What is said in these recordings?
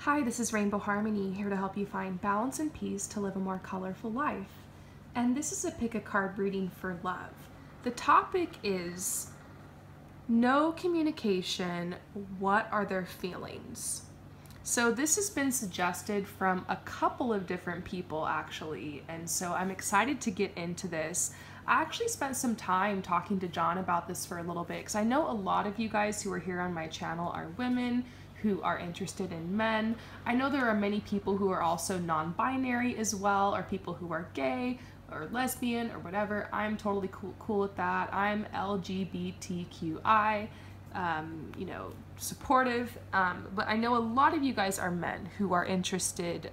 Hi, this is Rainbow Harmony, here to help you find balance and peace to live a more colorful life. And this is a pick a card reading for love. The topic is no communication, what are their feelings? So this has been suggested from a couple of different people actually, and so I'm excited to get into this. I actually spent some time talking to John about this for a little bit because I know a lot of you guys who are here on my channel are women who are interested in men. I know there are many people who are also non-binary as well, or people who are gay or lesbian or whatever. I'm totally cool with that. I'm LGBTQI, supportive. But I know a lot of you guys are men who are interested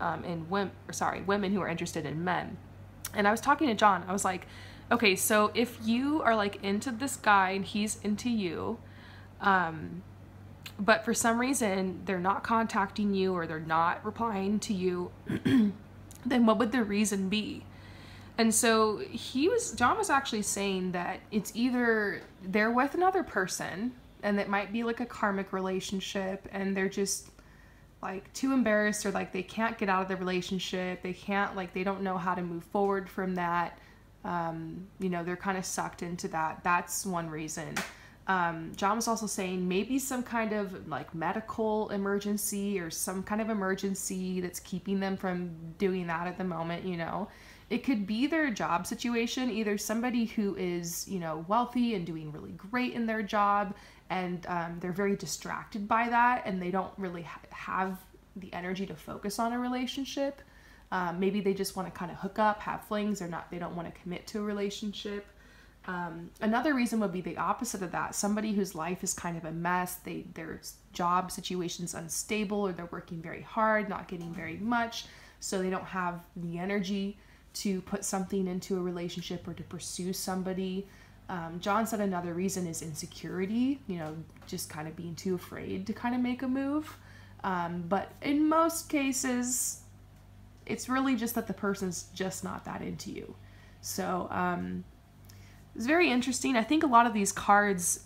women who are interested in men. And I was talking to John. I was like, okay, so if you are like into this guy and he's into you, but for some reason they're not contacting you or they're not replying to you, then what would the reason be? And so John was actually saying that it's either they're with another person and it might be like a karmic relationship and they're just like too embarrassed, or like they can't get out of the relationship. They don't know how to move forward from that. They're kind of sucked into that. That's one reason. John was also saying maybe some kind of like medical emergency or some kind of emergency that's keeping them from doing that at the moment, It could be their job situation, either somebody who is, wealthy and doing really great in their job and they're very distracted by that and they don't really have the energy to focus on a relationship. Maybe they just want to kind of hook up, have flings, they don't want to commit to a relationship. Another reason would be the opposite of that. Somebody whose life is kind of a mess, their job situation's unstable, or they're working very hard, not getting very much, so they don't have the energy to put something into a relationship or to pursue somebody. John said another reason is insecurity, just kind of being too afraid to kind of make a move. But in most cases, it's really just that the person's just not that into you. So, it's very interesting. I think a lot of these cards,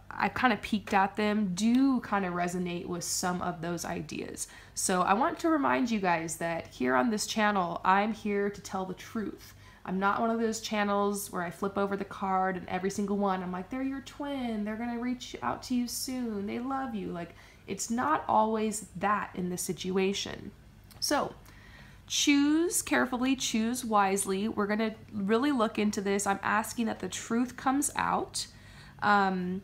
I kind of peeked at them, do kind of resonate with some of those ideas. So I want to remind you guys that here on this channel, I'm here to tell the truth. I'm not one of those channels where I flip over the card and every single one, I'm like, they're your twin, they're gonna reach out to you soon, they love you. Like, it's not always that in this situation. So, choose carefully, choose wisely. We're going to really look into this. I'm asking that the truth comes out. And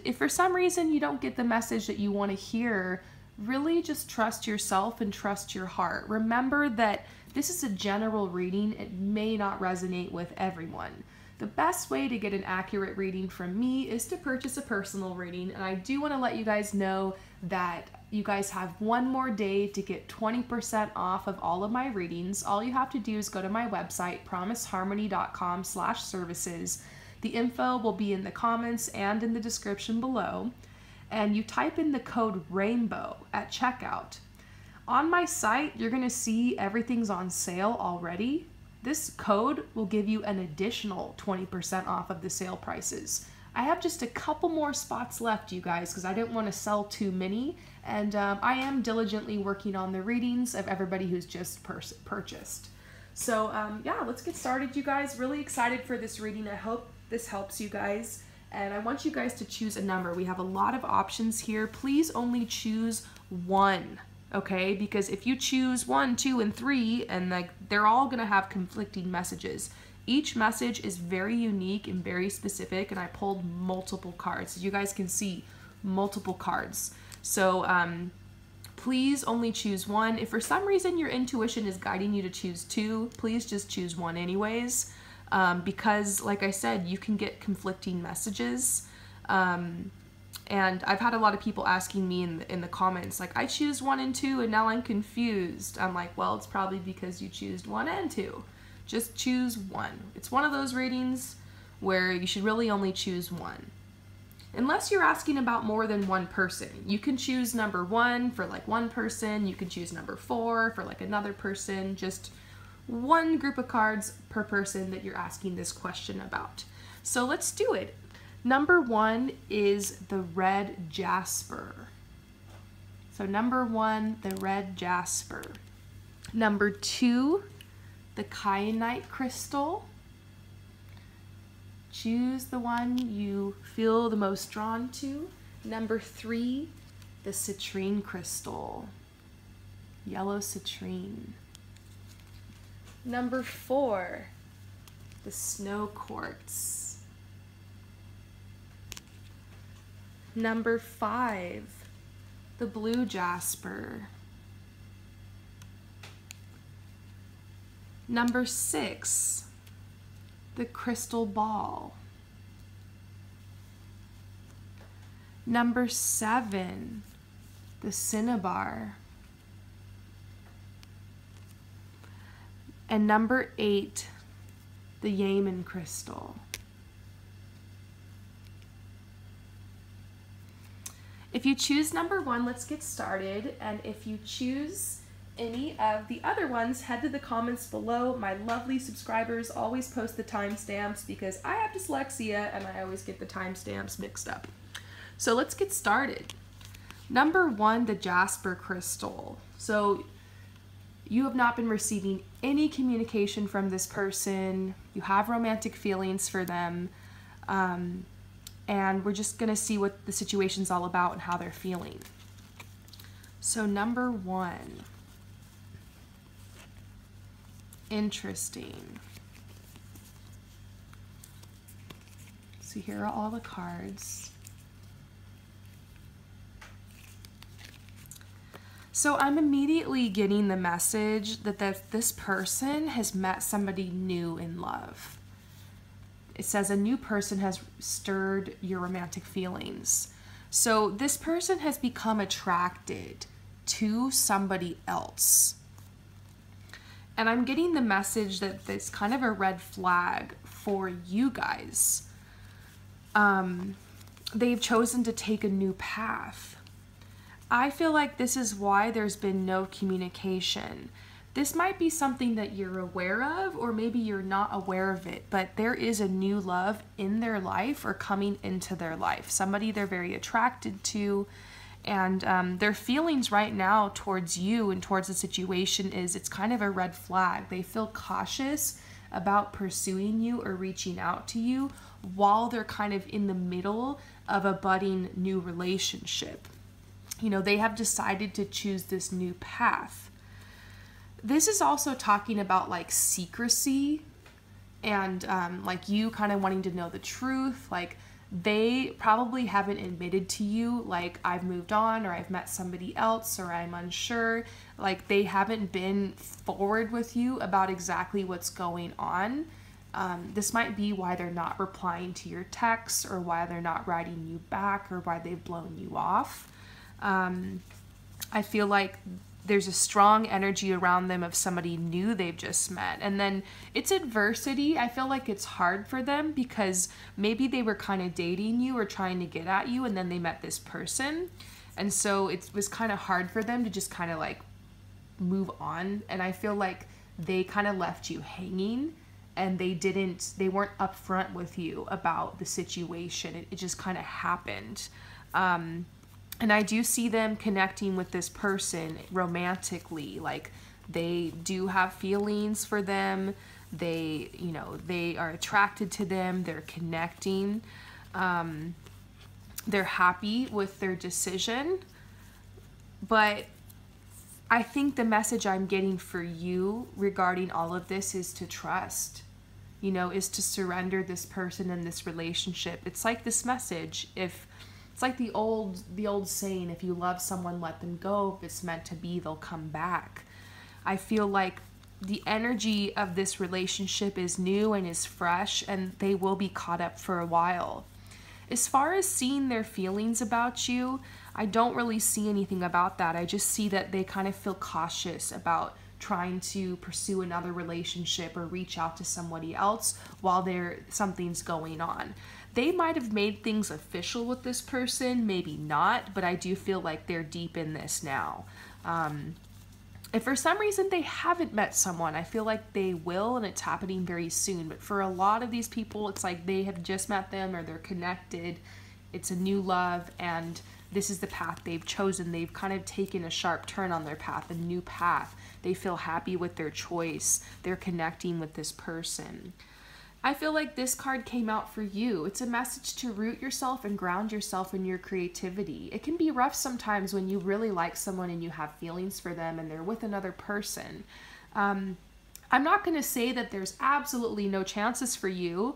if for some reason you don't get the message that you want to hear, really just trust yourself and trust your heart. Remember that this is a general reading. It may not resonate with everyone. The best way to get an accurate reading from me is to purchase a personal reading. And I do want to let you guys know that you guys have one more day to get 20% off of all of my readings. All you have to do is go to my website, promiseharmony.com/services. The info will be in the comments and in the description below. And you type in the code RAINBOW at checkout. On my site, you're going to see everything's on sale already. This code will give you an additional 20% off of the sale prices. I have just a couple more spots left, you guys, because I didn't want to sell too many, and I am diligently working on the readings of everybody who's just purchased. So yeah, let's get started, you guys. Really excited for this reading. I hope this helps you guys, and I want you guys to choose a number. We have a lot of options here. Please only choose one. Okay, because if you choose 1, 2, and 3, and like they're all gonna have conflicting messages. Each message is very unique and very specific, and I pulled multiple cards. So you guys can see multiple cards. So please only choose one. If for some reason your intuition is guiding you to choose 2, please just choose 1 anyways. Because like I said, you can get conflicting messages. And I've had a lot of people asking me in the comments, like, I choose 1 and 2 and now I'm confused. I'm like, well, it's probably because you choose 1 and 2. Just choose 1. It's one of those readings where you should really only choose 1. Unless you're asking about more than one person. You can choose number 1 for like one person. You can choose number 4 for like another person. Just one group of cards per person that you're asking this question about. So let's do it. Number 1 is the red Jasper. So number 1, the red jasper. Number 2, the kyanite crystal. Choose the one you feel the most drawn to. Number 3, the citrine crystal. Yellow citrine. Number 4, the snow quartz. Number 5, the blue jasper. Number 6, the crystal ball. Number 7, the cinnabar. And number 8, the Yaman crystal. If you choose number 1, let's get started. And if you choose any of the other ones, head to the comments below. My lovely subscribers always post the timestamps because I have dyslexia and I always get the timestamps mixed up. So let's get started. Number 1, the Jasper crystal. So you have not been receiving any communication from this person. You have romantic feelings for them. And we're just gonna see what the situation's all about and how they're feeling. So number 1, interesting. So here are all the cards. So I'm immediately getting the message that this person has met somebody new in love. It says a new person has stirred your romantic feelings. So this person has become attracted to somebody else. And I'm getting the message that it's kind of a red flag for you guys. They've chosen to take a new path. I feel like this is why there's been no communication. This might be something that you're aware of, or maybe you're not aware of it, but there is a new love in their life or coming into their life. Somebody they're very attracted to, and their feelings right now towards you and towards the situation is it's kind of a red flag. They feel cautious about pursuing you or reaching out to you while they're kind of in the middle of a budding new relationship. You know, they have decided to choose this new path. This is also talking about like secrecy and like you kind of wanting to know the truth. Like they probably haven't admitted to you like I've moved on or I've met somebody else or I'm unsure. Like they haven't been forward with you about exactly what's going on. This might be why they're not replying to your texts or why they're not writing you back or why they've blown you off. I feel like there's a strong energy around them of somebody new they've just met. And then it's adversity. I feel like it's hard for them because maybe they were kind of dating you or trying to get at you and then they met this person. And so it was kind of hard for them to just kind of like move on. And I feel like they kind of left you hanging and they weren't upfront with you about the situation. It just kind of happened. And I do see them connecting with this person romantically. Like they do have feelings for them. They, you know, they are attracted to them. They're connecting. They're happy with their decision. But I think the message I'm getting for you regarding all of this is to trust, you know, is to surrender this person and this relationship. It's like this message. It's like the old saying, if you love someone, let them go. If it's meant to be, they'll come back. I feel like the energy of this relationship is new and is fresh, and they will be caught up for a while. As far as seeing their feelings about you, I don't really see anything about that. I just see that they kind of feel cautious about trying to pursue another relationship or reach out to somebody else while something's going on. They might have made things official with this person, maybe not, but I do feel like they're deep in this now. If for some reason they haven't met someone, I feel like they will, and it's happening very soon. But for a lot of these people, it's like they have just met them or they're connected. It's a new love, and this is the path they've chosen. They've kind of taken a sharp turn on their path, a new path. They feel happy with their choice. They're connecting with this person. I feel like this card came out for you. It's a message to root yourself and ground yourself in your creativity. It can be rough sometimes when you really like someone and you have feelings for them and they're with another person. I'm not going to say that there's absolutely no chances for you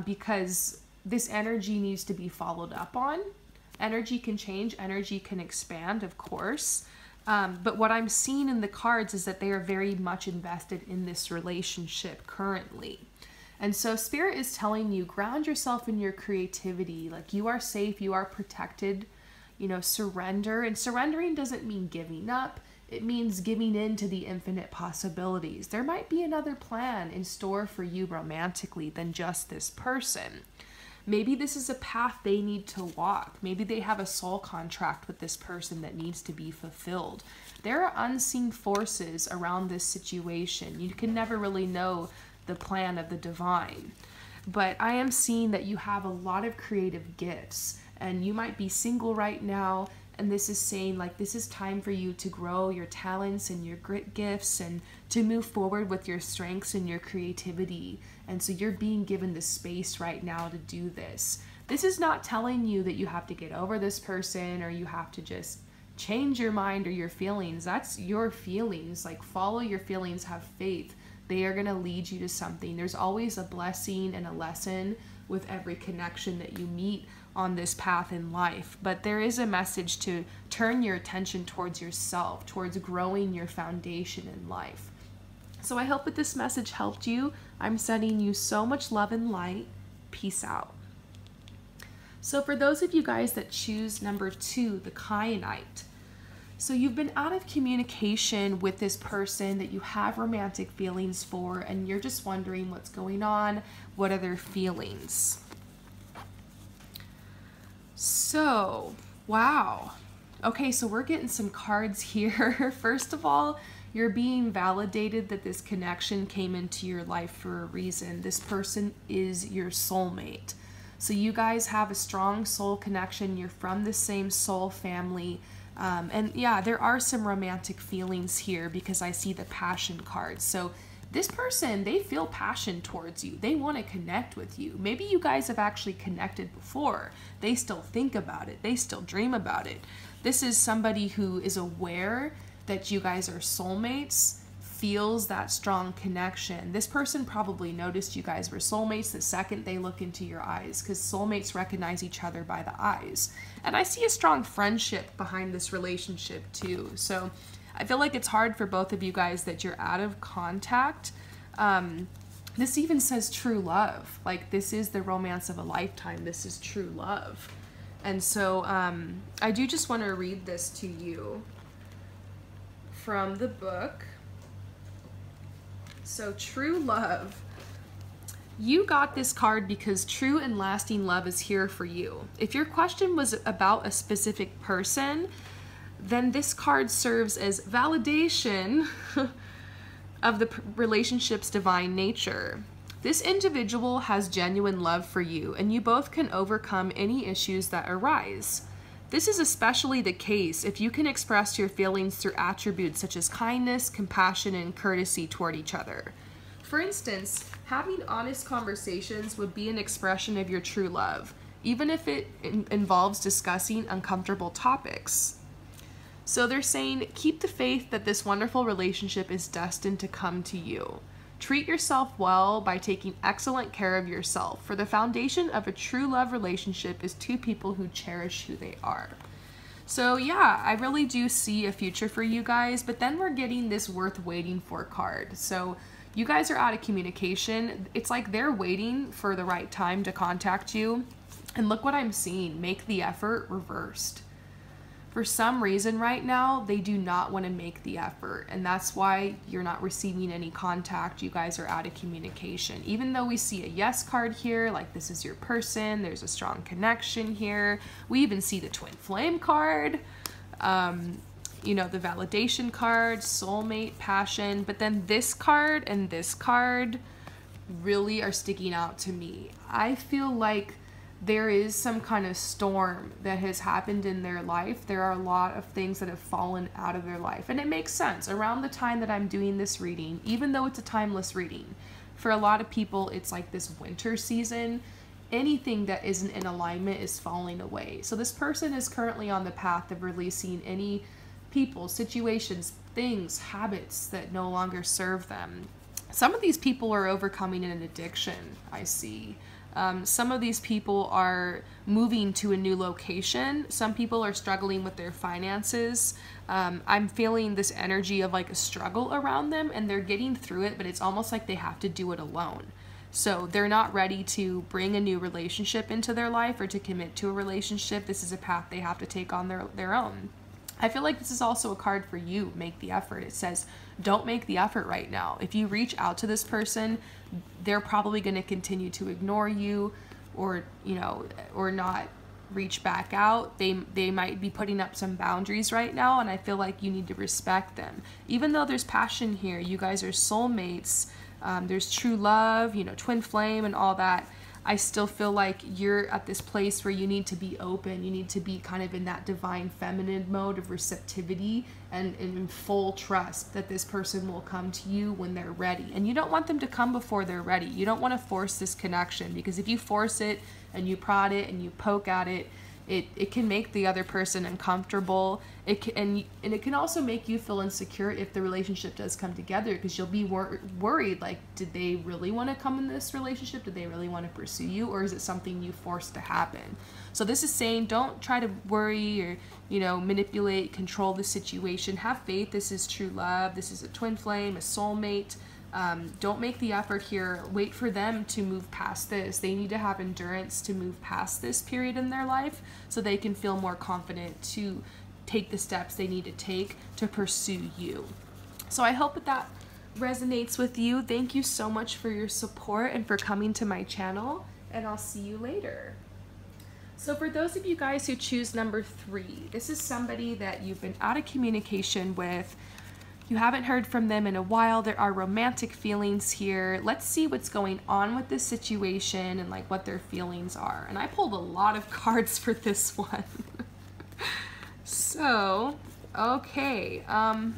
because this energy needs to be followed up on. Energy can change, energy can expand, of course. But what I'm seeing in the cards is that they are very much invested in this relationship currently. And so Spirit is telling you, ground yourself in your creativity. Like, you are safe, you are protected, you know, surrender. And surrendering doesn't mean giving up. It means giving in to the infinite possibilities. There might be another plan in store for you romantically than just this person. Maybe this is a path they need to walk. Maybe they have a soul contract with this person that needs to be fulfilled. There are unseen forces around this situation. You can never really know the plan of the divine. But I am seeing that you have a lot of creative gifts, and you might be single right now, and this is saying like this is time for you to grow your talents and your gifts and to move forward with your strengths and your creativity. And so you're being given the space right now to do this. This is not telling you that you have to get over this person or you have to just change your mind or your feelings. That's your feelings. Like, follow your feelings, have faith. They are going to lead you to something. There's always a blessing and a lesson with every connection that you meet on this path in life. But there is a message to turn your attention towards yourself, towards growing your foundation in life. So I hope that this message helped you. I'm sending you so much love and light. Peace out. So for those of you guys that choose number 2, the Kyanite, so you've been out of communication with this person that you have romantic feelings for, and you're just wondering what's going on, what are their feelings. So, wow. Okay, so we're getting some cards here. First of all, you're being validated that this connection came into your life for a reason. This person is your soulmate. So you guys have a strong soul connection. You're from the same soul family. And yeah, there are some romantic feelings here because I see the passion card. So this person, they feel passion towards you. They want to connect with you. Maybe you guys have actually connected before. They still think about it. They still dream about it. This is somebody who is aware that you guys are soulmates, feels that strong connection. This person probably noticed you guys were soulmates the second they look into your eyes, because soulmates recognize each other by the eyes. And I see a strong friendship behind this relationship too. So I feel like it's hard for both of you guys that you're out of contact. This even says true love. Like, this is the romance of a lifetime. This is true love. And so I do just want to read this to you from the book. So true love. You got this card because true and lasting love is here for you. If your question was about a specific person, then this card serves as validation of the relationship's divine nature. This individual has genuine love for you, and you both can overcome any issues that arise. This is especially the case if you can express your feelings through attributes such as kindness, compassion, and courtesy toward each other. For instance, having honest conversations would be an expression of your true love, even if it involves discussing uncomfortable topics. So they're saying, keep the faith that this wonderful relationship is destined to come to you. Treat yourself well by taking excellent care of yourself, for the foundation of a true love relationship is two people who cherish who they are. So yeah, I really do see a future for you guys, but then we're getting this worth waiting for card. So you guys are out of communication. It's like they're waiting for the right time to contact you. And look what I'm seeing, make the effort reversed. For some reason right now, they do not want to make the effort, and that's why you're not receiving any contact. You guys are out of communication. Even though we see a yes card here, like this is your person, there's a strong connection here. We even see the twin flame card, you know, the validation card, soulmate, passion, but then this card and this card really are sticking out to me. I feel like there is some kind of storm that has happened in their life. There are a lot of things that have fallen out of their life. And it makes sense. Around the time that I'm doing this reading, even though it's a timeless reading, for a lot of people, it's like this winter season. Anything that isn't in alignment is falling away. So this person is currently on the path of releasing any people, situations, things, habits that no longer serve them. Some of these people are overcoming an addiction, I see. Some of these people are moving to a new location. Some people are struggling with their finances. I'm feeling this energy of like a struggle around them, and they're getting through it, but it's almost like they have to do it alone. So they're not ready to bring a new relationship into their life or to commit to a relationship. This is a path they have to take on their own. I feel like this is also a card for you. Make the effort. It says, don't make the effort right now. If you reach out to this person, they're probably going to continue to ignore you, or, you know, or not reach back out. They might be putting up some boundaries right now, and I feel like you need to respect them. Even though there's passion here, you guys are soulmates, there's true love, you know, twin flame and all that. I still feel like you're at this place where you need to be open. You need to be kind of in that divine feminine mode of receptivity and in full trust that this person will come to you when they're ready. And you don't want them to come before they're ready. You don't want to force this connection, because if you force it and you prod it and you poke at it, it can make the other person uncomfortable. And it can also make you feel insecure if the relationship does come together, because you'll be worried, like, did they really want to come in this relationship? Did they really want to pursue you? Or is it something you forced to happen? So this is saying, don't try to worry or, you know, manipulate, control the situation. Have faith. This is true love. This is a twin flame, a soulmate. Don't make the effort here. Wait for them to move past this. They need to have endurance to move past this period in their life so they can feel more confident to take the steps they need to take to pursue you. So I hope that resonates with you. Thank you so much for your support and for coming to my channel, and I'll see you later. So for those of you guys who choose number 3, this is somebody that you've been out of communication with. You haven't heard from them in a while. There are romantic feelings here. Let's see what's going on with this situation and like what their feelings are. And I pulled a lot of cards for this one. So, okay. All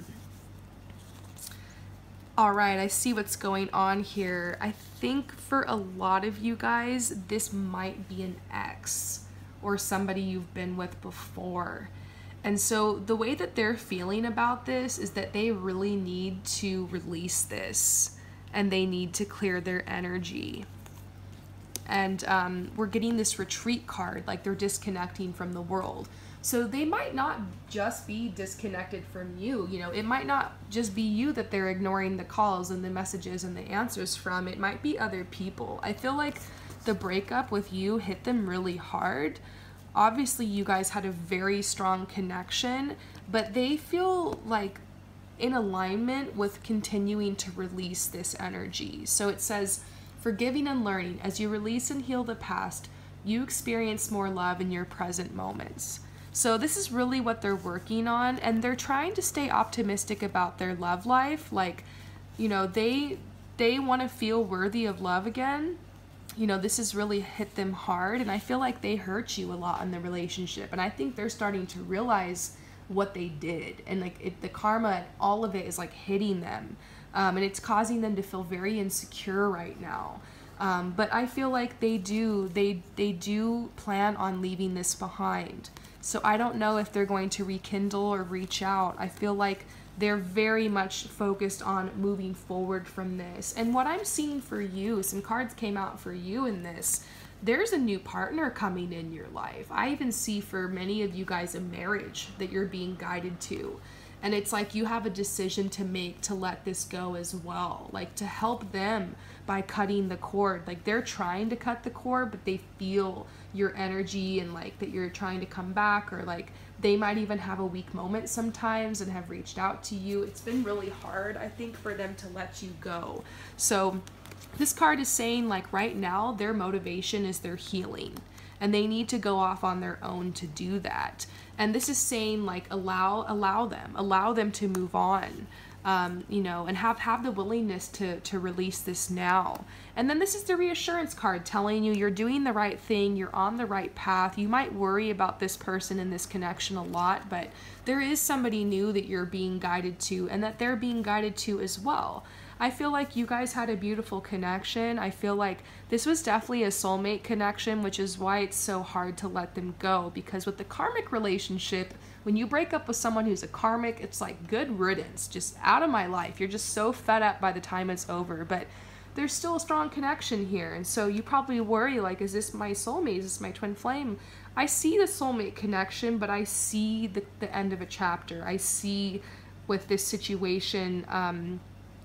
right, I see what's going on here. I think for a lot of you guys, this might be an ex or somebody you've been with before. And so the way that they're feeling about this is that they really need to release this, and they need to clear their energy. And we're getting this retreat card, like they're disconnecting from the world. So they might not just be disconnected from you. You know, it might not just be you that they're ignoring the calls and the messages and the answers from. It might be other people. I feel like the breakup with you hit them really hard. Obviously, you guys had a very strong connection, but they feel like in alignment with continuing to release this energy. So it says, forgiving and learning. As you release and heal the past, you experience more love in your present moments. So this is really what they're working on, and they're trying to stay optimistic about their love life. Like, you know, they want to feel worthy of love again. You know, this has really hit them hard, and I feel like they hurt you a lot in the relationship, and I think they're starting to realize what they did, and like the karma and all of it is like hitting them, and it's causing them to feel very insecure right now. But I feel like they do plan on leaving this behind. So I don't know if they're going to rekindle or reach out. I feel like they're very much focused on moving forward from this. And what I'm seeing for you, some cards came out for you in this. There's a new partner coming in your life. I even see for many of you guys a marriage that you're being guided to. And it's like you have a decision to make to let this go as well. Like to help them by cutting the cord. Like they're trying to cut the cord, but they feel your energy and like that you're trying to come back, or like they might even have a weak moment sometimes and have reached out to you. It's been really hard, I think, for them to let you go. So this card is saying like right now their motivation is their healing, and they need to go off on their own to do that. And this is saying like allow them to move on. you know, and have the willingness to release this now. And then this is the reassurance card telling you you're doing the right thing, you're on the right path. You might worry about this person and this connection a lot, but there is somebody new that you're being guided to and that they're being guided to as well. I feel like you guys had a beautiful connection. I feel like this was definitely a soulmate connection, which is why it's so hard to let them go, because with the karmic relationship, when you break up with someone who's a karmic, it's like good riddance, just out of my life. You're just so fed up by the time it's over, but there's still a strong connection here. And so you probably worry, like, is this my soulmate? Is this my twin flame? I see the soulmate connection, but I see the end of a chapter. I see with this situation,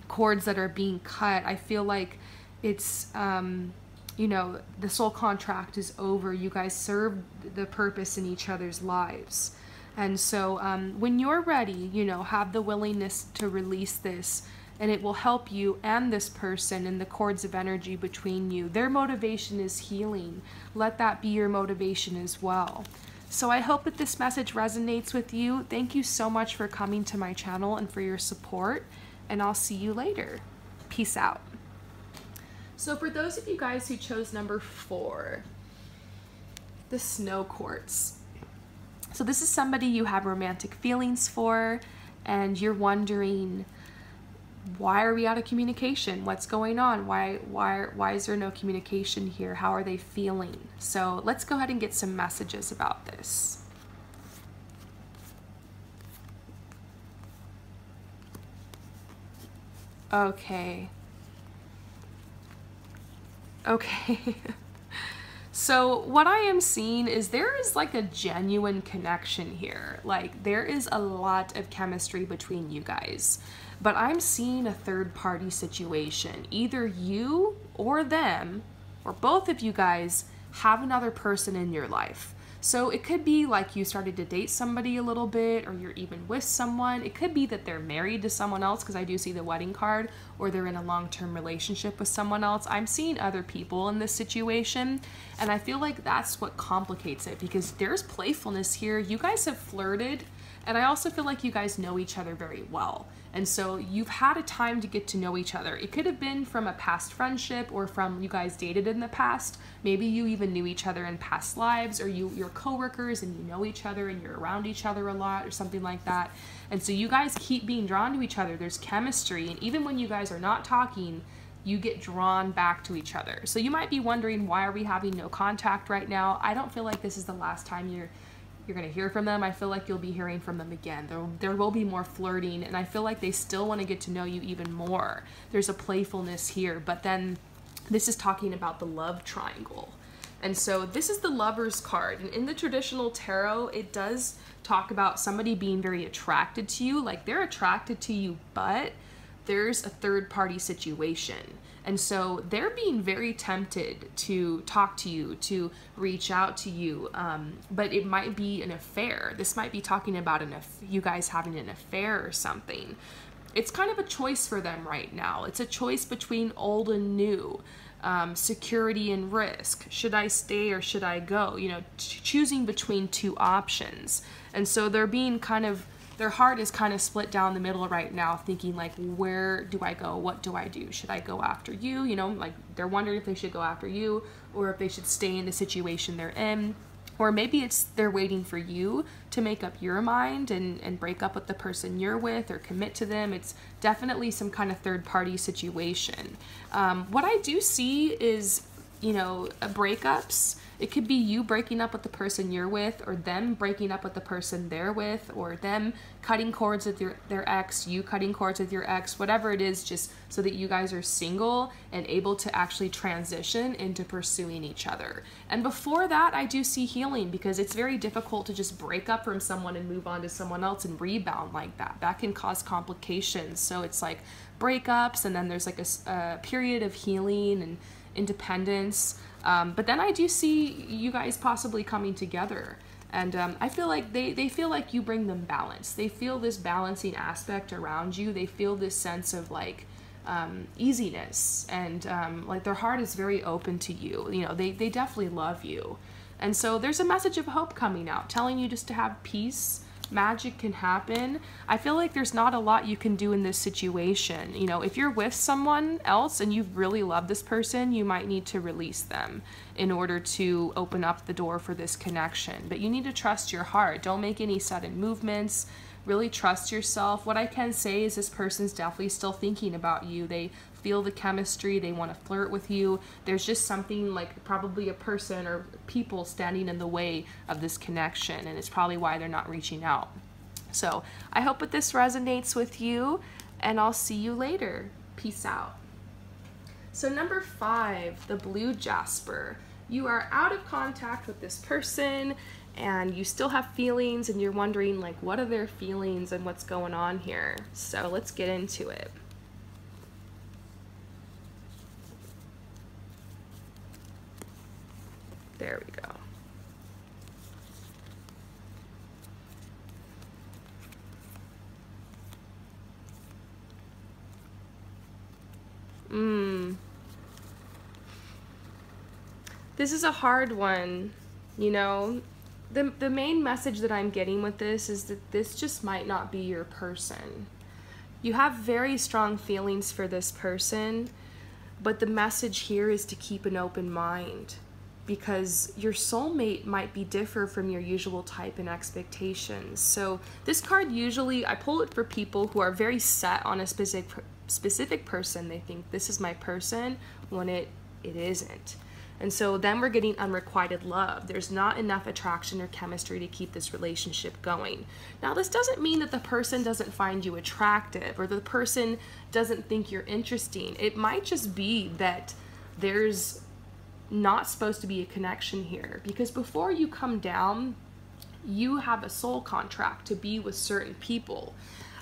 cords that are being cut. I feel like it's, you know, the soul contract is over. You guys served the purpose in each other's lives. And so when you're ready, you know, have the willingness to release this, and it will help you and this person and the cords of energy between you. Their motivation is healing. Let that be your motivation as well. So I hope that this message resonates with you. Thank you so much for coming to my channel and for your support, and I'll see you later. Peace out. So for those of you guys who chose number 4, the snow quartz. So this is somebody you have romantic feelings for, and you're wondering, why are we out of communication? What's going on? Why is there no communication here? How are they feeling? So let's go ahead and get some messages about this. Okay. So what I am seeing is there is like a genuine connection here. Like there is a lot of chemistry between you guys, but I'm seeing a third party situation. Either you or them, or both of you guys, have another person in your life. So it could be like you started to date somebody a little bit, or you're even with someone. It could be that they're married to someone else, because I do see the wedding card, or they're in a long-term relationship with someone else. I'm seeing other people in this situation, and I feel like that's what complicates it, because there's playfulness here. You guys have flirted, and I also feel like you guys know each other very well. And so you've had a time to get to know each other. It could have been from a past friendship, or from you guys dated in the past. Maybe you even knew each other in past lives, or you're coworkers and you know each other and you're around each other a lot, or something like that. And so you guys keep being drawn to each other. There's chemistry, and even when you guys are not talking, you get drawn back to each other. So you might be wondering, why are we having no contact right now? I don't feel like this is the last time you're going to hear from them. I feel like you'll be hearing from them again. There will be more flirting, and I feel like they still want to get to know you even more. There's a playfulness here, but then this is talking about the love triangle. And so this is the Lover's card, and in the traditional tarot, it does talk about somebody being very attracted to you, like they're attracted to you, but there's a third party situation. And so they're being very tempted to talk to you, to reach out to you, but it might be an affair. This might be talking about you guys having an affair or something. It's kind of a choice for them right now. It's a choice between old and new, security and risk. Should I stay or should I go? You know, choosing between two options. And so they're being kind of, their heart is kind of split down the middle right now, thinking like, where do I go? What do I do? Should I go after you? You know, like they're wondering if they should go after you, or if they should stay in the situation they're in. Or maybe it's they're waiting for you to make up your mind and break up with the person you're with, or commit to them. It's definitely some kind of third party situation. What I do see is, you know, breakups. It could be you breaking up with the person you're with, or them breaking up with the person they're with, or them cutting cords with their ex, you cutting cords with your ex, whatever it is, just so that you guys are single and able to actually transition into pursuing each other. And before that, I do see healing, because it's very difficult to just break up from someone and move on to someone else and rebound like that. That can cause complications. So it's like breakups, and then there's like a period of healing and independence. But then I do see you guys possibly coming together, and I feel like they feel like you bring them balance. They feel this balancing aspect around you. They feel this sense of like easiness, and like their heart is very open to you. You know, they definitely love you. And so there's a message of hope coming out, telling you just to have peace, magic can happen, I feel like there's not a lot you can do in this situation. You know, if you're with someone else and you really love this person, you might need to release them in order to open up the door for this connection. But you need to trust your heart. Don't make any sudden movements. Really trust yourself. What I can say is this person's definitely still thinking about you. They feel the chemistry, they want to flirt with you. There's just something, like probably a person or people standing in the way of this connection, and it's probably why they're not reaching out. So I hope that this resonates with you, and I'll see you later. Peace out. So number 5, the blue Jasper. You are out of contact with this person and you still have feelings, and you're wondering like, what are their feelings and what's going on here? So let's get into it. There we go. This is a hard one, you know. The main message that I'm getting with this is that this just might not be your person. You have very strong feelings for this person, but the message here is to keep an open mind, because your soulmate might be different from your usual type and expectations. So this card, usually I pull it for people who are very set on a specific person. They think this is my person, when it isn't. And so then we're getting unrequited love. There's not enough attraction or chemistry to keep this relationship going. Now, this doesn't mean that the person doesn't find you attractive or the person doesn't think you're interesting. It might just be that there's not supposed to be a connection here, because before you come down, you have a soul contract to be with certain people.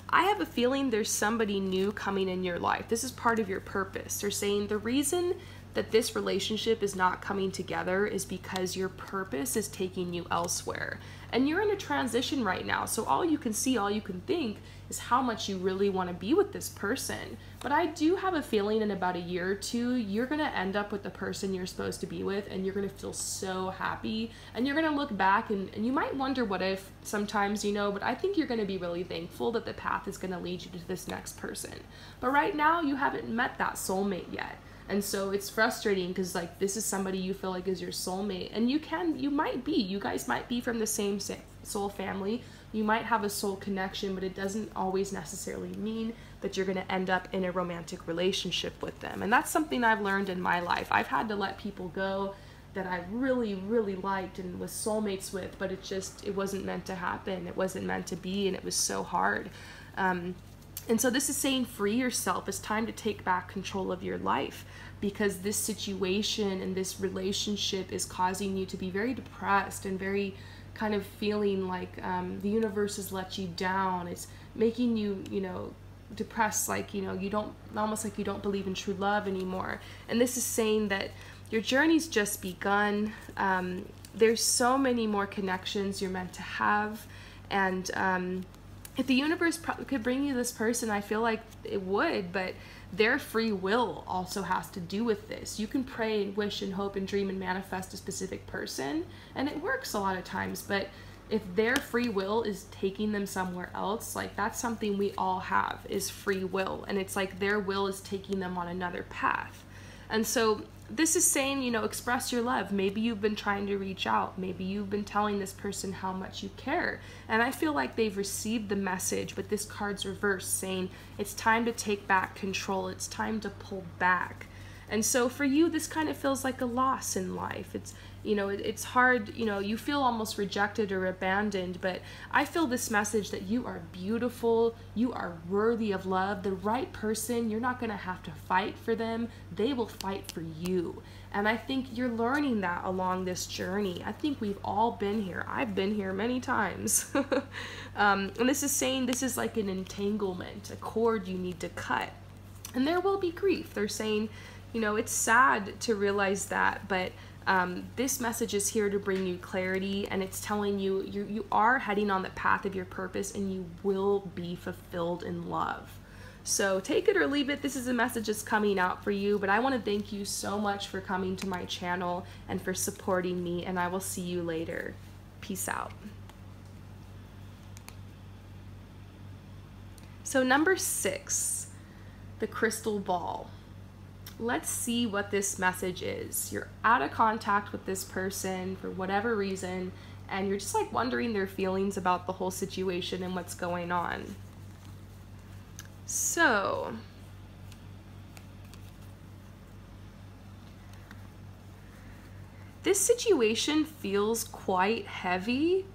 I have a feeling there's somebody new coming in your life. This is part of your purpose. They're saying the reason that this relationship is not coming together is because your purpose is taking you elsewhere. And you're in a transition right now, so all you can see, all you can think is how much you really want to be with this person. But I do have a feeling in about a year or two, you're going to end up with the person you're supposed to be with, and you're going to feel so happy, and you're going to look back and you might wonder what if sometimes, you know, but I think you're going to be really thankful that the path is going to lead you to this next person. But right now, you haven't met that soulmate yet. And so it's frustrating because like this is somebody you feel like is your soulmate, and you guys might be from the same soul family. You might have a soul connection, but it doesn't always necessarily mean that you're going to end up in a romantic relationship with them. And that's something I've learned in my life. I've had to let people go that I really, really liked and was soulmates with, but it wasn't meant to happen. It wasn't meant to be, and it was so hard. And so this is saying free yourself. It's time to take back control of your life, because this situation and this relationship is causing you to be very depressed and very kind of feeling like the universe has let you down. It's making you, you know, depressed, like, you know, almost like you don't believe in true love anymore. And this is saying that your journey's just begun. There's so many more connections you're meant to have, and if the universe could bring you this person, I feel like it would, but their free will also has to do with this. You can pray and wish and hope and dream and manifest a specific person, and it works a lot of times, but if their free will is taking them somewhere else, like that's something we all have, is free will, and it's like their will is taking them on another path. And so this is saying, you know, express your love. Maybe you've been trying to reach out. Maybe you've been telling this person how much you care. And I feel like they've received the message, but this card's reversed, saying it's time to take back control. It's time to pull back. And so for you, this kind of feels like a loss in life. It's, you know, it's hard, you know, you feel almost rejected or abandoned, but I feel this message that you are beautiful, you are worthy of love. The right person, you're not going to have to fight for them. They will fight for you. And I think you're learning that along this journey. I think we've all been here. I've been here many times. And this is saying this is like an entanglement, a cord you need to cut. And there will be grief. They're saying, you know, it's sad to realize that, but this message is here to bring you clarity, and it's telling you you are heading on the path of your purpose, and you will be fulfilled in love. So take it or leave it. This is a message that's coming out for you, but I want to thank you so much for coming to my channel and for supporting me, and I will see you later. Peace out. So number 6, the crystal ball. Let's see what this message is. You're out of contact with this person for whatever reason, and you're just like wondering their feelings about the whole situation and what's going on. So, this situation feels quite heavy,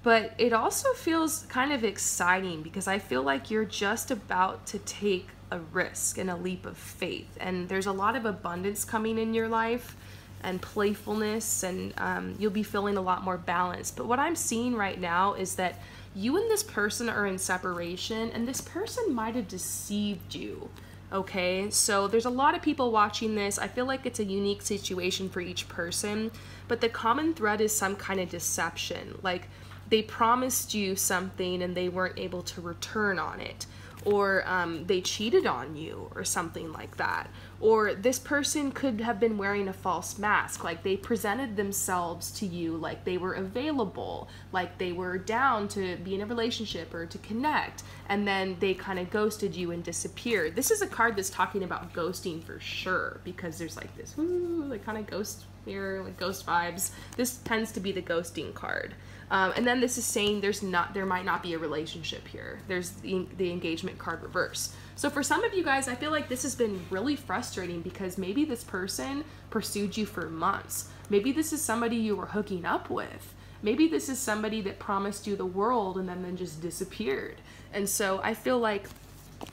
but it also feels kind of exciting because I feel like you're just about to take a risk and a leap of faith, and there's a lot of abundance coming in your life and playfulness, and you'll be feeling a lot more balanced. But what I'm seeing right now is that you and this person are in separation, and this person might have deceived you. Okay, so there's a lot of people watching this. I feel like it's a unique situation for each person, but the common thread is some kind of deception. Like they promised you something and they weren't able to return on it, or they cheated on you or something like that. Or this person could have been wearing a false mask, like they presented themselves to you like they were available, like they were down to be in a relationship or to connect, and then they kind of ghosted you and disappeared. This is a card that's talking about ghosting for sure, because there's like this like kind of ghost here, like ghost vibes. This tends to be the ghosting card. And then this is saying there might not be a relationship here. There's the engagement card reverse. So for some of you guys, I feel like this has been really frustrating because maybe this person pursued you for months. Maybe this is somebody you were hooking up with. Maybe this is somebody that promised you the world and then just disappeared. And so I feel like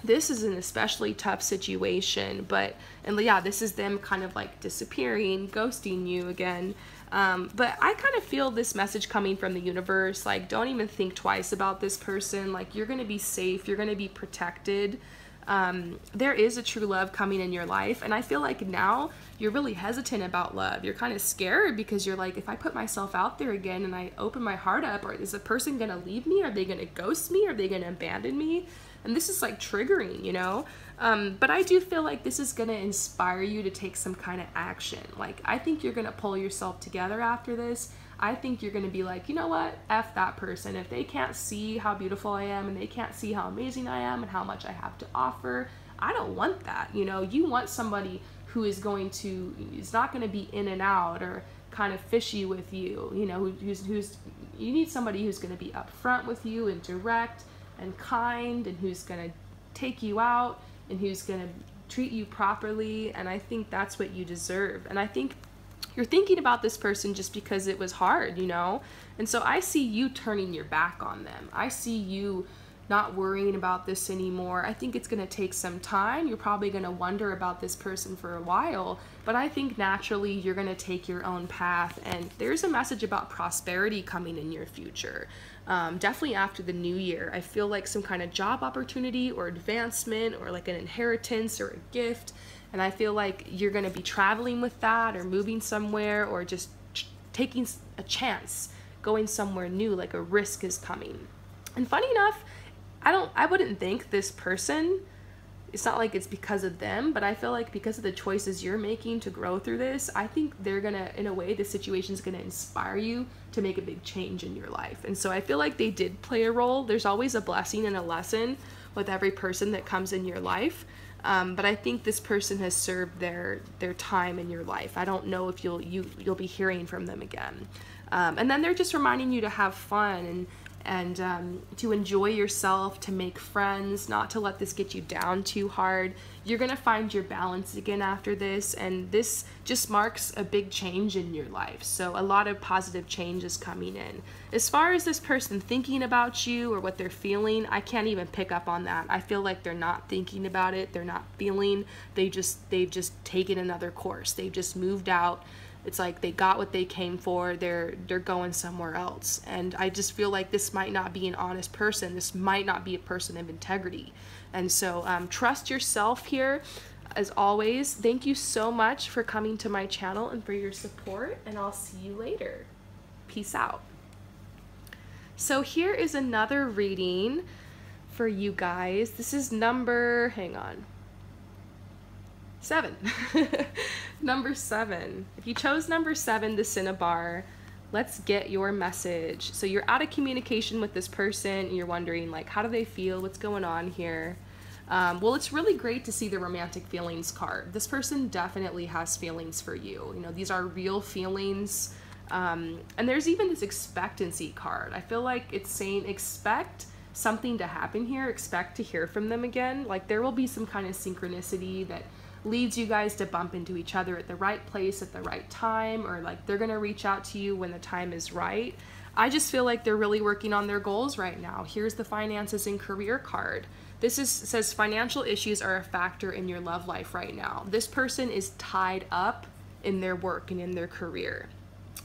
this is an especially tough situation, and yeah, this is them kind of like disappearing, ghosting you again. But I kind of feel this message coming from the universe, like don't even think twice about this person. Like you're going to be safe, you're going to be protected. There is a true love coming in your life, and I feel like now you're really hesitant about love. You're kind of scared because you're like, if I put myself out there again and I open my heart up, or is the person going to leave me? Are they going to ghost me? Are they going to abandon me? And this is like triggering, you know? But I do feel like this is going to inspire you to take some kind of action. Like, I think you're going to pull yourself together after this. I think you're going to be like, you know what? F that person. If they can't see how beautiful I am and they can't see how amazing I am and how much I have to offer, I don't want that. You know, you want somebody who is not going to be in and out or kind of fishy with you. You know, you need somebody who's going to be upfront with you and direct and kind, and who's going to take you out and who's going to treat you properly. And I think that's what you deserve. And I think you're thinking about this person just because it was hard, you know? And so I see you turning your back on them. I see you not worrying about this anymore. I think it's going to take some time. You're probably going to wonder about this person for a while, but I think naturally you're going to take your own path, and there's a message about prosperity coming in your future. Definitely after the new year. I feel like some kind of job opportunity or advancement or like an inheritance or a gift, and I feel like you're going to be traveling with that or moving somewhere or just taking a chance, going somewhere new, like a risk is coming. And funny enough, I wouldn't think this person, it's not like it's because of them, but I feel like because of the choices you're making to grow through this, I think they're gonna, in a way, the situation's gonna inspire you to make a big change in your life. And so I feel like they did play a role. There's always a blessing and a lesson with every person that comes in your life. But I think this person has served their time in your life. I don't know if you'll be hearing from them again. And then they're just reminding you to have fun and to enjoy yourself, to make friends, not to let this get you down too hard. You're gonna find your balance again after this, and this just marks a big change in your life. So a lot of positive change is coming in. As far as this person thinking about you or what they're feeling, I can't even pick up on that. I feel like they're not thinking about it, they're not feeling, they've just taken another course. They've just moved out. It's like they got what they came for, they're going somewhere else. And I just feel like this might not be an honest person. This might not be a person of integrity. And so trust yourself here. As always, thank you so much for coming to my channel and for your support, and I'll see you later. Peace out. So here is another reading for you guys. This is number, hang on, 7. Number 7. If you chose number 7, the Cinnabar, Let's get your message. So you're out of communication with this person and you're wondering like, how do they feel? What's going on here? Well, it's really great to see the romantic feelings card. This person definitely has feelings for you. You know, these are real feelings. And there's even this expectancy card. I feel like it's saying expect something to happen here. Expect to hear from them again. Like there will be some kind of synchronicity that leads you guys to bump into each other at the right place at the right time, or like they're gonna reach out to you when the time is right. I just feel like they're really working on their goals right now. Here's the finances and career card. Says financial issues are a factor in your love life right now. This person is tied up in their work and in their career.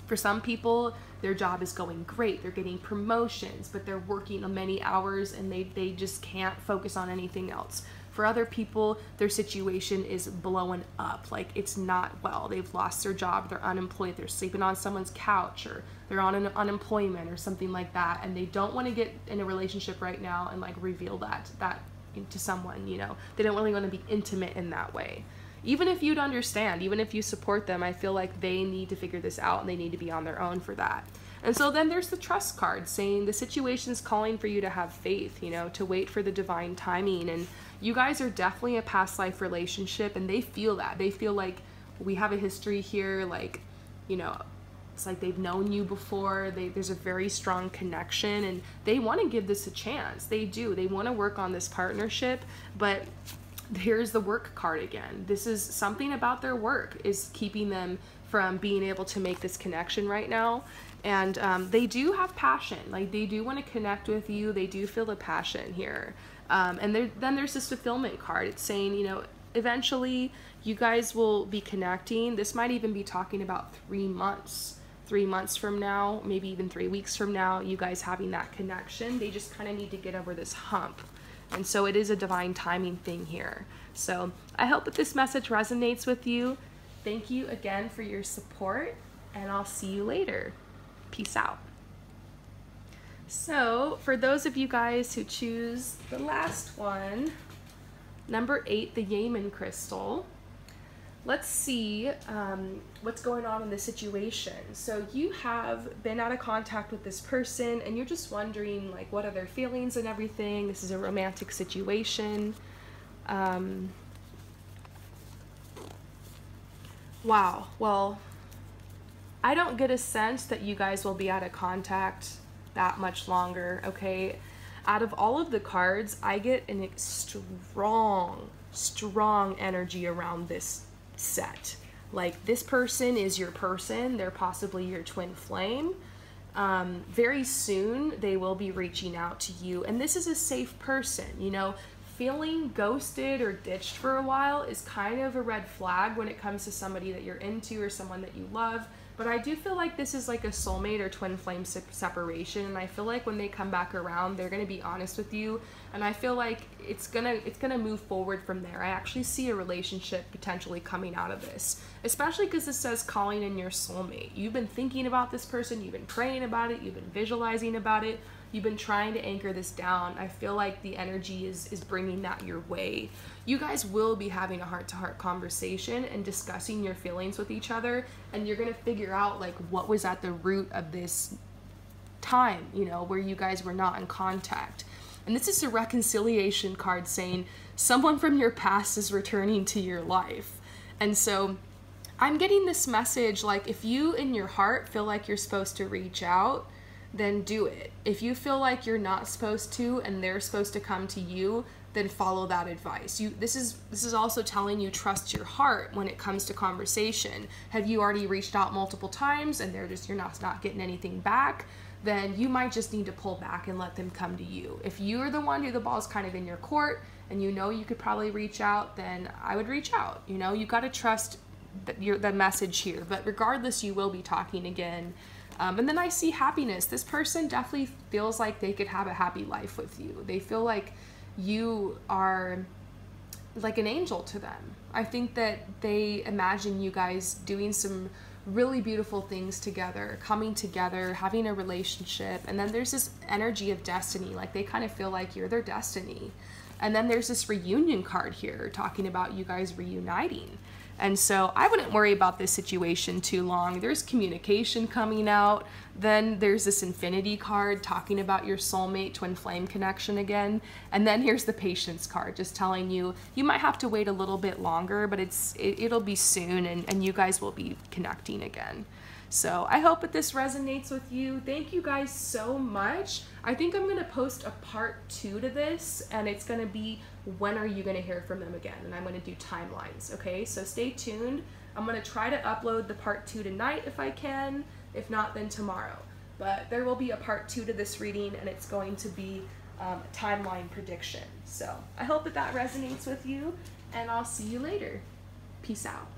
For some people, their job is going great. They're getting promotions, but they're working many hours and they just can't focus on anything else. For other people, their situation is blowing up. Like it's not well. They've lost their job. They're unemployed. They're sleeping on someone's couch, or they're on an unemployment or something like that. And they don't want to get in a relationship right now and like reveal that to someone, you know. They don't really want to be intimate in that way. Even if you'd understand, even if you support them, I feel like they need to figure this out and they need to be on their own for that. And so then there's the trust card saying the situation's calling for you to have faith, you know, to wait for the divine timing. And you guys are definitely a past life relationship, and they feel that. They feel like we have a history here, like, you know, it's like they've known you before. There's a very strong connection, and they want to give this a chance. They do. They want to work on this partnership, but here's the work card again. This is something about their work is keeping them from being able to make this connection right now. And they do have passion. Like they do want to connect with you. They do feel the passion here. And then there's this fulfillment card. It's saying, you know, eventually you guys will be connecting. This might even be talking about 3 months. 3 months from now, maybe even 3 weeks from now, you guys having that connection. They just kind of need to get over this hump. And so it is a divine timing thing here. So I hope that this message resonates with you. Thank you again for your support, and I'll see you later. Peace out. So for those of you guys who choose the last one, number 8, the Yaman crystal, let's see what's going on in the situation. So you have been out of contact with this person and you're just wondering like what are their feelings and everything. This is a romantic situation. Wow, well, I don't get a sense that you guys will be out of contact that much longer, okay? Out of all of the cards, I get an strong energy around this set. Like this person is your person. They're possibly your twin flame. Very soon they will be reaching out to you, and this is a safe person. You know, feeling ghosted or ditched for a while is kind of a red flag when it comes to somebody that you're into or someone that you love. But I do feel like this is like a soulmate or twin flame separation, and I feel like when they come back around, they're gonna be honest with you, and I feel like it's gonna move forward from there. I actually see a relationship potentially coming out of this, especially because it says calling in your soulmate. You've been thinking about this person, you've been praying about it, you've been visualizing about it, you've been trying to anchor this down. I feel like the energy is bringing that your way. You guys will be having a heart-to-heart conversation and discussing your feelings with each other, and you're gonna figure out like what was at the root of this time, you know, where you guys were not in contact. And this is a reconciliation card saying someone from your past is returning to your life. And so I'm getting this message like if you in your heart feel like you're supposed to reach out, then do it. If you feel like you're not supposed to and they're supposed to come to you, then follow that advice. This is also telling you trust your heart when it comes to conversation. Have you already reached out multiple times and you're not getting anything back? Then you might just need to pull back and let them come to you. If you're the one who the ball's kind of in your court and you know you could probably reach out, then I would reach out. You know, you got to trust the message here. But regardless, you will be talking again. And then I see happiness. This person definitely feels like they could have a happy life with you. They feel like you are like an angel to them. I think that they imagine you guys doing some really beautiful things together, coming together, having a relationship. And then there's this energy of destiny. Like they kind of feel like you're their destiny. And then there's this reunion card here talking about you guys reuniting. And so I wouldn't worry about this situation too long. There's communication coming out. Then there's this infinity card talking about your soulmate twin flame connection again. And then here's the patience card just telling you, you might have to wait a little bit longer, but it'll be soon, and you guys will be connecting again. So I hope that this resonates with you. Thank you guys so much. I think I'm gonna post a part 2 to this, and it's gonna be when are you gonna hear from them again? And I'm gonna do timelines, okay? So stay tuned. I'm gonna try to upload the part 2 tonight if I can. If not, then tomorrow. But there will be a part 2 to this reading, and it's going to be a timeline prediction. So I hope that that resonates with you, and I'll see you later. Peace out.